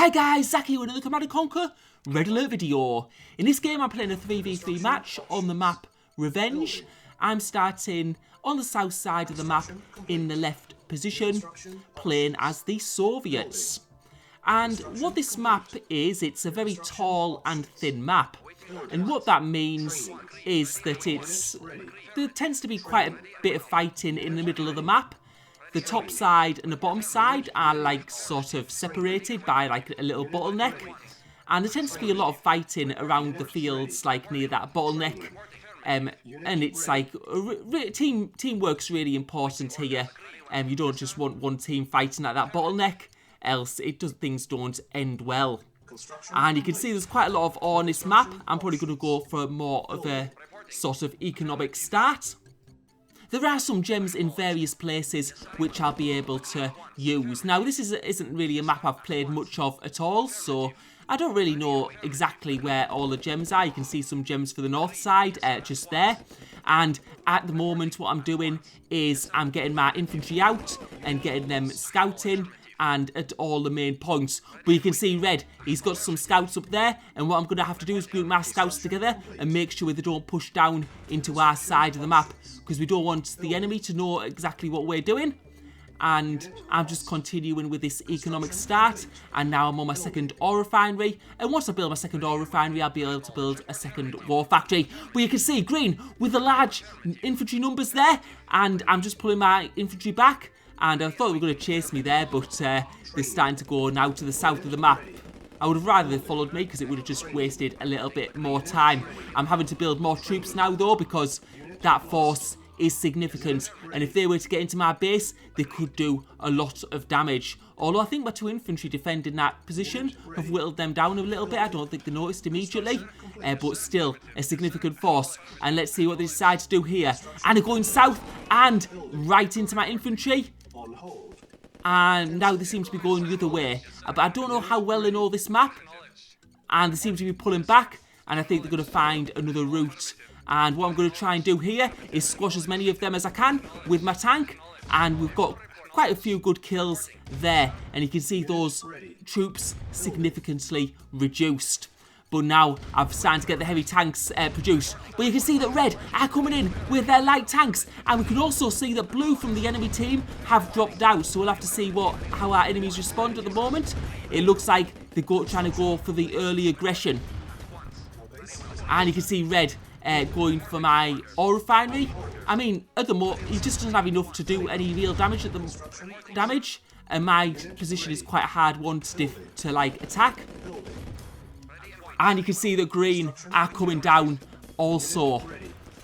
Hi guys, Zach here with another Command & Conquer Red Alert video. In this game I'm playing a 3v3 match on the map Revenge. I'm starting on the south side of the map in the left position, playing as the Soviets. And what this map is, it's a very tall and thin map. And what that means is that there tends to be quite a bit of fighting in the middle of the map. The top side and the bottom side are like sort of separated by like a little bottleneck. And there tends to be a lot of fighting around the fields like near that bottleneck. And it's like, teamwork's really important here. You don't just want one team fighting at that bottleneck, else things don't end well. And you can see there's quite a lot of ore on this map. I'm probably going to go for more of a sort of economic start. There are some gems in various places which I'll be able to use. Now this isn't really a map I've played much of at all, so I don't really know exactly where all the gems are. You can see some gems for the north side just there. And at the moment what I'm doing is I'm getting my infantry out and getting them scouting and at all the main points. But you can see Red, he's got some scouts up there, and what I'm going to have to do is group my scouts together and make sure they don't push down into our side of the map, because we don't want the enemy to know exactly what we're doing. And I'm just continuing with this economic start, and now I'm on my second ore refinery, and once I build my second ore refinery I'll be able to build a second war factory. But you can see Green with the large infantry numbers there, and I'm just pulling my infantry back. And I thought they were going to chase me there, but they're starting to go now to the south of the map. I would have rather they followed me, because it would have just wasted a little bit more time. I'm having to build more troops now, though, because that force is significant. And if they were to get into my base, they could do a lot of damage. Although I think my two infantry defending that position have whittled them down a little bit. I don't think they noticed immediately. But still, a significant force. And let's see what they decide to do here. And they're going south and right into my infantry. And now they seem to be going the other way. But I don't know how well they know this map. And they seem to be pulling back. And I think they're going to find another route. And what I'm going to try and do here is squash as many of them as I can with my tank. And we've got quite a few good kills there. And you can see those troops significantly reduced. But now I've started to get the heavy tanks produced. But you can see that Red are coming in with their light tanks. And we can also see that Blue from the enemy team have dropped out. So we'll have to see how our enemies respond at the moment. It looks like they're trying to go for the early aggression. And you can see Red going for my ore refinery. I mean, at the moment, he just doesn't have enough to do any real damage And my position is quite a hard one to like attack. And you can see that Green are coming down also.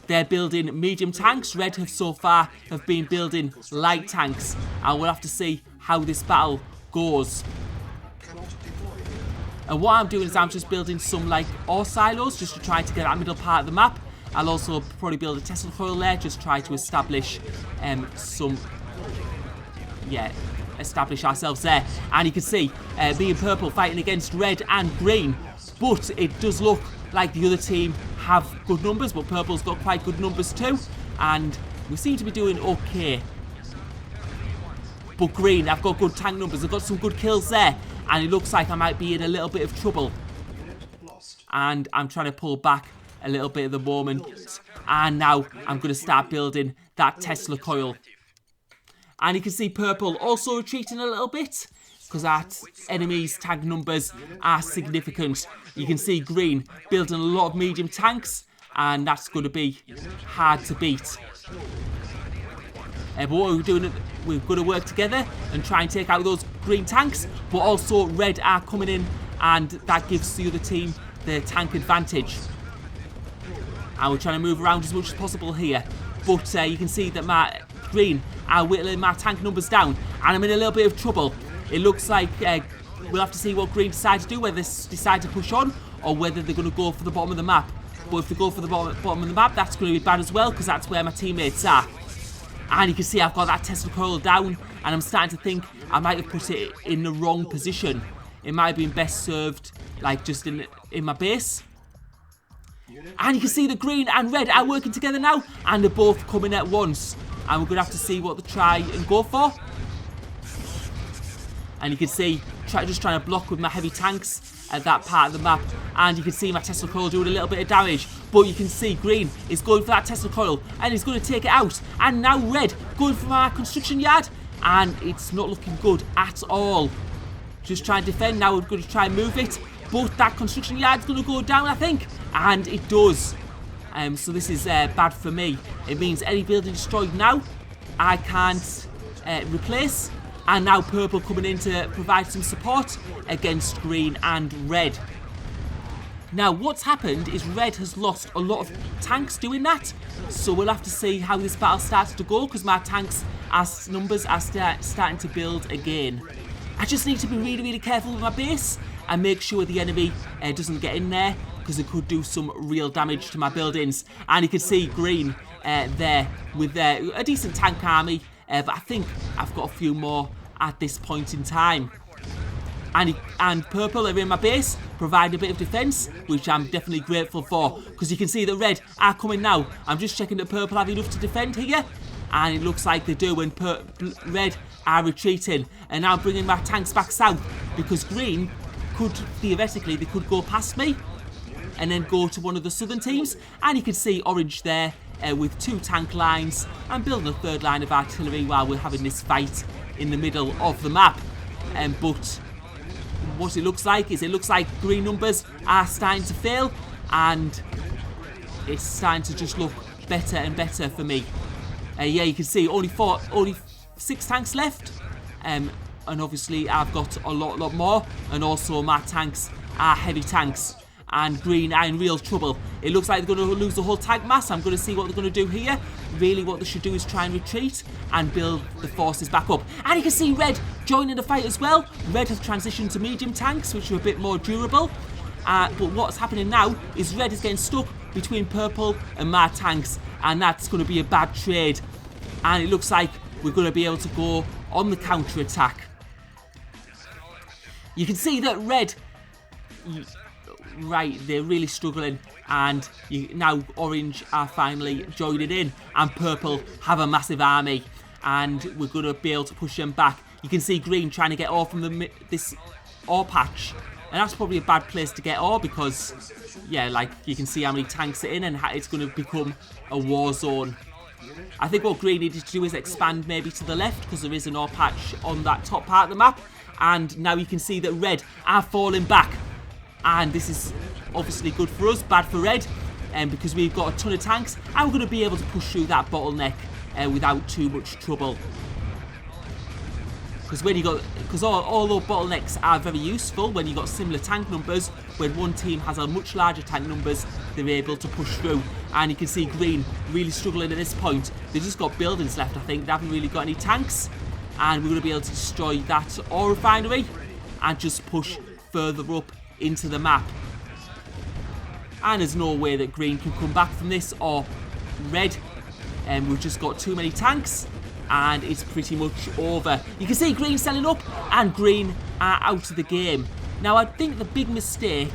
They're building medium tanks. Red have so far been building light tanks. And we'll have to see how this battle goes. And what I'm doing is I'm just building some like ore silos just to try to get that middle part of the map. I'll also probably build a Tesla coil there, just try to establish establish ourselves there. And you can see me and Purple fighting against Red and Green. But it does look like the other team have good numbers, but Purple's got quite good numbers too. And we seem to be doing okay. But Green, I've got good tank numbers. I've got some good kills there. And it looks like I might be in a little bit of trouble. And I'm trying to pull back a little bit at the moment. And now I'm going to start building that Tesla coil. And you can see Purple also retreating a little bit, because our enemies' tank numbers are significant. You can see Green building a lot of medium tanks, and that's going to be hard to beat. But what we're doing, we're going to work together and try and take out those green tanks, but also Red are coming in, and that gives the other team the tank advantage. And we're trying to move around as much as possible here. But you can see that my Green are whittling my tank numbers down, and I'm in a little bit of trouble. It looks like we'll have to see what Green decide to do, whether they decide to push on or whether they're going to go for the bottom of the map. But if they go for the bottom of the map, that's going to be bad as well, because that's where my teammates are. And you can see I've got that Tesla coil down, and I'm starting to think I might have put it in the wrong position. It might have been best served like just in my base. And you can see the Green and Red are working together now, and they're both coming at once. And we're going to have to see what they try and go for. And you can see just trying to block with my heavy tanks at that part of the map. And you can see my Tesla coil doing a little bit of damage. But you can see green is going for that Tesla coil and he's going to take it out. And now red going for my construction yard. And it's not looking good at all. Just trying to defend. Now we're going to try and move it. But that construction yard's going to go down, I think. And it does. So this is bad for me. It means any building destroyed now, I can't replace. And now purple coming in to provide some support against green and red. Now what's happened is red has lost a lot of tanks doing that. So we'll have to see how this battle starts to go, because my tanks numbers are starting to build again. I just need to be really, really careful with my base and make sure the enemy doesn't get in there, because it could do some real damage to my buildings. And you can see green there with a decent tank army, but I think I've got a few more at this point in time. And purple are in my base, provide a bit of defence, which I'm definitely grateful for, because you can see that red are coming now. I'm just checking that purple have enough to defend here, and it looks like they do, and red are retreating. And now bringing my tanks back south, because green could, theoretically, they could go past me and then go to one of the southern teams. And you can see orange there with 2 tank lines and building a 3rd line of artillery while we're having this fight in the middle of the map. But what it looks like is green numbers are starting to fail, and it's starting to just look better and better for me. Yeah, you can see only 6 tanks left, and obviously I've got a lot more, and also my tanks are heavy tanks, and green are in real trouble. It looks like they're going to lose the whole tank mass. I'm going to see what they're going to do here. Really what they should do is try and retreat and build the forces back up. And you can see red joining the fight as well. Red has transitioned to medium tanks, which are a bit more durable. But what's happening now is red is getting stuck between purple and my tanks, and that's going to be a bad trade. And it looks like we're going to be able to go on the counter attack. You can see that red, right, they're really struggling, and now orange are finally joining in, and purple have a massive army, and we're going to be able to push them back. You can see green trying to get ore from this ore patch, and that's probably a bad place to get ore, because yeah, like you can see how many tanks are in, and it's going to become a war zone. I think what green needed to do is expand maybe to the left, because there is an ore patch on that top part of the map. And now you can see that red are falling back, and this is obviously good for us, bad for red, because we've got a ton of tanks, and we're going to be able to push through that bottleneck without too much trouble. Because all those bottlenecks are very useful when you've got similar tank numbers. When one team has a much larger tank numbers, they're able to push through. And you can see green really struggling at this point. They've just got buildings left, I think. They haven't really got any tanks. And we're going to be able to destroy that ore refinery and just push further up into the map. And there's no way that green can come back from this, or red. And we've just got too many tanks, and it's pretty much over. You can see green selling up, and green are out of the game. Now I think the big mistake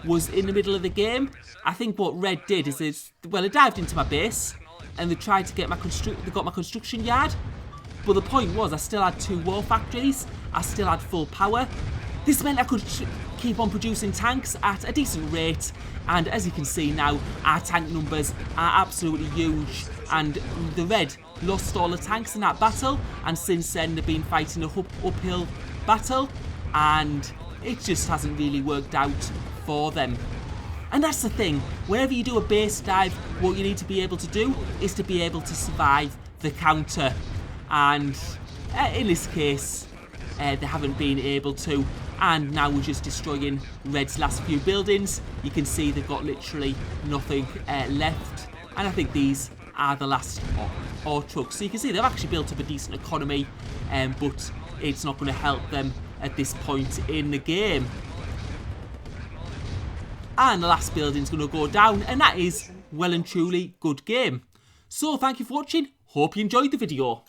was in the middle of the game. I think what red did is it dived into my base, and they tried to get they got my construction yard. But the point was, I still had 2 war factories, I still had full power. This meant I could keep on producing tanks at a decent rate, and as you can see now, our tank numbers are absolutely huge. And the red lost all the tanks in that battle, and since then they've been fighting an uphill battle, and it just hasn't really worked out for them. And that's the thing, whenever you do a base dive, what you need to be able to do is to be able to survive the counter. And in this case, they haven't been able to. And now we're just destroying red's last few buildings. You can see they've got literally nothing left. And I think these are the last ore trucks. So you can see they've actually built up a decent economy, but it's not going to help them at this point in the game. And the last building's going to go down, and that is well and truly good game. So thank you for watching. Hope you enjoyed the video.